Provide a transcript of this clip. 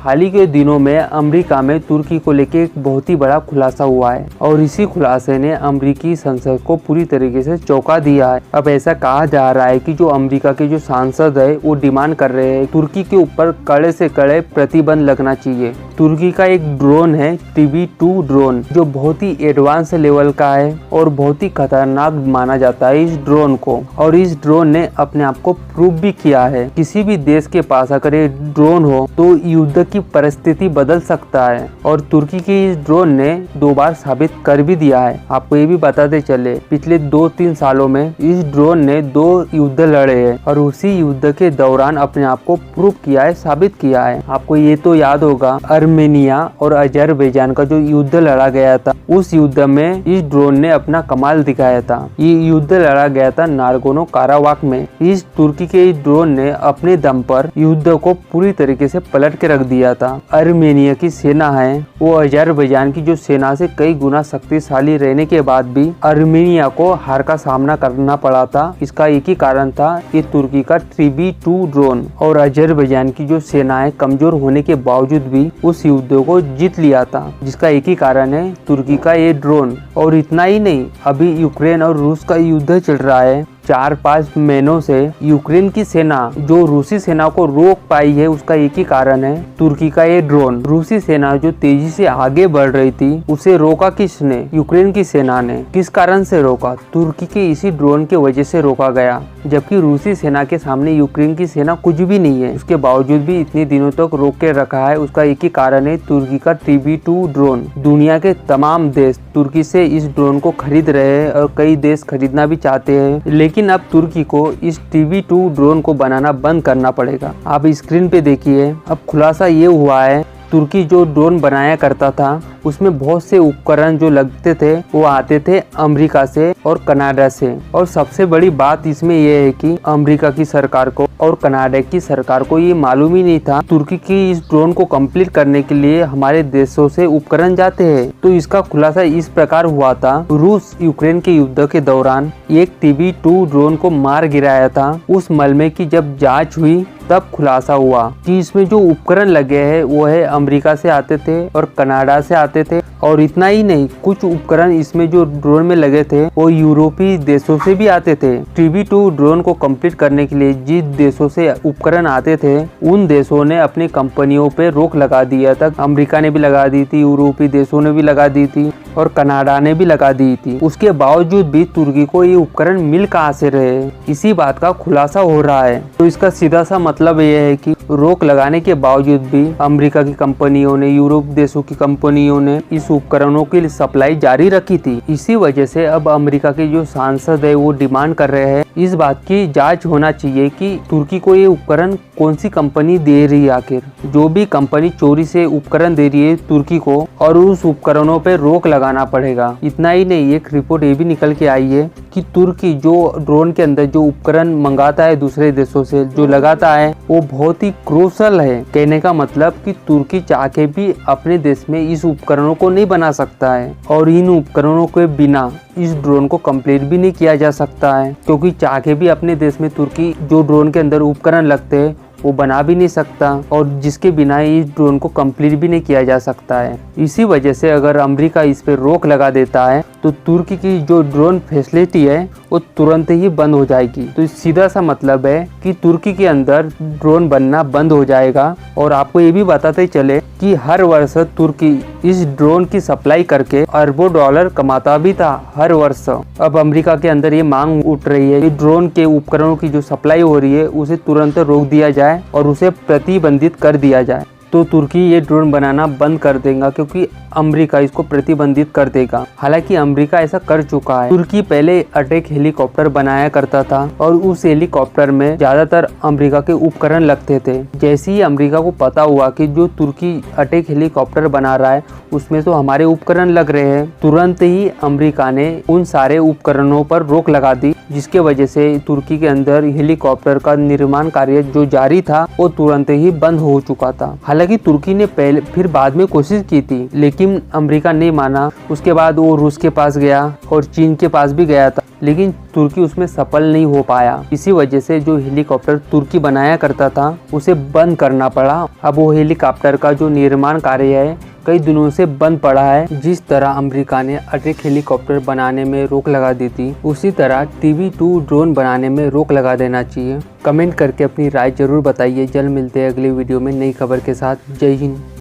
हाल ही के दिनों में अमेरिका में तुर्की को लेकर एक बहुत ही बड़ा खुलासा हुआ है और इसी खुलासे ने अमेरिकी संसद को पूरी तरीके से चौंका दिया है। अब ऐसा कहा जा रहा है कि जो अमेरिका के जो सांसद है वो डिमांड कर रहे हैं तुर्की के ऊपर कड़े से कड़े प्रतिबंध लगना चाहिए। तुर्की का एक ड्रोन है TB2 ड्रोन, जो बहुत ही एडवांस लेवल का है और बहुत ही खतरनाक माना जाता है इस ड्रोन को। और इस ड्रोन ने अपने आप को प्रूव भी किया है। किसी भी देश के पास अगर ये ड्रोन हो तो युद्ध की परिस्थिति बदल सकता है और तुर्की के इस ड्रोन ने 2 बार साबित कर भी दिया है। आपको ये भी बताते चले, पिछले 2-3 सालों में इस ड्रोन ने 2 युद्ध लड़े हैं और उसी युद्ध के दौरान अपने आप को प्रूव किया है, साबित किया है। आपको ये तो याद होगा आर्मेनिया और अजरबैजान का जो युद्ध लड़ा गया था, उस युद्ध में इस ड्रोन ने अपना कमाल दिखाया था। ये युद्ध लड़ा गया था नागोर्नो काराबाख में। इस तुर्की के इस ड्रोन ने अपने दम पर युद्ध को पूरी तरीके से पलट के रख दिया था। आर्मेनिया की सेना है वो अजरबैजान की जो सेना से कई गुना शक्तिशाली रहने के बाद भी आर्मेनिया को हार का सामना करना पड़ा था। इसका एक ही कारण था, ये तुर्की का TB2 ड्रोन। और अजरबैजान की जो सेना है कमजोर होने के बावजूद भी उस युद्ध को जीत लिया था, जिसका एक ही कारण है तुर्की का ये ड्रोन। और इतना ही नहीं, अभी यूक्रेन और रूस का युद्ध चल रहा है। 4-5 महीनों से यूक्रेन की सेना जो रूसी सेना को रोक पाई है, उसका एक ही कारण है तुर्की का ये ड्रोन। रूसी सेना जो तेजी से आगे बढ़ रही थी, उसे रोका किसने? यूक्रेन की सेना ने। किस कारण से रोका? तुर्की के इसी ड्रोन के वजह से रोका गया। जबकि रूसी सेना के सामने यूक्रेन की सेना कुछ भी नहीं है, उसके बावजूद भी इतने दिनों तक रोक के रखा है। उसका एक ही कारण है तुर्की का TB2 ड्रोन। दुनिया के तमाम देश तुर्की से इस ड्रोन को खरीद रहे हैं और कई देश खरीदना भी चाहते हैं, लेकिन अब तुर्की को इस TB2 ड्रोन को बनाना बंद करना पड़ेगा। आप स्क्रीन पे देखिए, अब खुलासा ये हुआ है तुर्की जो ड्रोन बनाया करता था उसमें बहुत से उपकरण जो लगते थे वो आते थे अमेरिका से और कनाडा से। और सबसे बड़ी बात इसमें यह है कि अमेरिका की सरकार को और कनाडा की सरकार को ये मालूम ही नहीं था तुर्की की इस ड्रोन को कंप्लीट करने के लिए हमारे देशों से उपकरण जाते हैं। तो इसका खुलासा इस प्रकार हुआ था, रूस यूक्रेन के युद्ध के दौरान एक TB2 ड्रोन को मार गिराया था। उस मलबे की जब जाँच हुई तब खुलासा हुआ कि इसमें जो उपकरण लगे हैं वो है अमेरिका से आते थे और कनाडा से आते थे। और इतना ही नहीं, कुछ उपकरण इसमें जो ड्रोन में लगे थे वो यूरोपीय देशों से भी आते थे। TB2 ड्रोन को कंप्लीट करने के लिए जिस देशों से उपकरण आते थे उन देशों ने अपनी कंपनियों पे रोक लगा दिया था। अमेरिका ने भी लगा दी थी, यूरोपीय देशों ने भी लगा दी थी और कनाडा ने भी लगा दी थी। उसके बावजूद भी तुर्की को ये उपकरण मिल कहां से रहे, इसी बात का खुलासा हो रहा है। तो इसका सीधा सा मतलब यह है कि रोक लगाने के बावजूद भी अमेरिका की कंपनियों ने, यूरोप देशों की कंपनियों ने इस उपकरणों की सप्लाई जारी रखी थी। इसी वजह से अब अमेरिका के जो सांसद है वो डिमांड कर रहे हैं इस बात की जांच होना चाहिए कि तुर्की को ये उपकरण कौन सी कंपनी दे रही है। आखिर जो भी कंपनी चोरी से उपकरण दे रही है तुर्की को, और उस उपकरणों पे रोक लगाना पड़ेगा। इतना ही नहीं, एक रिपोर्ट ये भी निकल के आई है कि तुर्की जो ड्रोन के अंदर जो उपकरण मंगाता है दूसरे देशों से जो लगाता है वो बहुत ही क्रूशल है। कहने का मतलब कि तुर्की चाह के भी अपने देश में इस उपकरणों को नहीं बना सकता है और इन उपकरणों के बिना इस ड्रोन को कंप्लीट भी नहीं किया जा सकता है, क्योंकि चाह के भी अपने देश में तुर्की जो ड्रोन के अंदर उपकरण लगते हैं वो बना भी नहीं सकता और जिसके बिना इस ड्रोन को कंप्लीट भी नहीं किया जा सकता है। इसी वजह से अगर अमेरिका इस पे रोक लगा देता है तो तुर्की की जो ड्रोन फैसिलिटी है वो तुरंत ही बंद हो जाएगी। तो सीधा सा मतलब है कि तुर्की के अंदर ड्रोन बनना बंद हो जाएगा। और आपको ये भी बताते चले कि हर वर्ष तुर्की इस ड्रोन की सप्लाई करके अरबों डॉलर कमाता भी था हर वर्ष। अब अमेरिका के अंदर ये मांग उठ रही है कि ड्रोन के उपकरणों की जो सप्लाई हो रही है उसे तुरंत रोक दिया जाए और उसे प्रतिबंधित कर दिया जाए। तो तुर्की ये ड्रोन बनाना बंद कर देगा क्योंकि अमेरिका इसको प्रतिबंधित कर देगा। हालांकि अमेरिका ऐसा कर चुका है। तुर्की पहले अटैक हेलीकॉप्टर बनाया करता था और उस हेलीकॉप्टर में ज्यादातर अमेरिका के उपकरण लगते थे। जैसे ही अमेरिका को पता हुआ कि जो तुर्की अटैक हेलीकॉप्टर बना रहा है उसमें तो हमारे उपकरण लग रहे हैं, तुरंत ही अमेरिका ने उन सारे उपकरणों पर रोक लगा दी, जिसके वजह से तुर्की के अंदर हेलीकॉप्टर का निर्माण कार्य जो जारी था वो तुरंत ही बंद हो चुका था। हालांकि तुर्की ने पहले फिर बाद में कोशिश की थी, लेकिन लेकिन अमेरिका ने माना। उसके बाद वो रूस के पास गया और चीन के पास भी गया था, लेकिन तुर्की उसमें सफल नहीं हो पाया। इसी वजह से जो हेलीकॉप्टर तुर्की बनाया करता था उसे बंद करना पड़ा। अब वो हेलीकॉप्टर का जो निर्माण कार्य है कई दिनों से बंद पड़ा है। जिस तरह अमेरिका ने अटैक हेलीकॉप्टर बनाने में रोक लगा दी थी, उसी तरह TB2 ड्रोन बनाने में रोक लगा देना चाहिए। कमेंट करके अपनी राय जरूर बताइए। जल्द मिलते हैं अगले वीडियो में नई खबर के साथ। जय हिंद।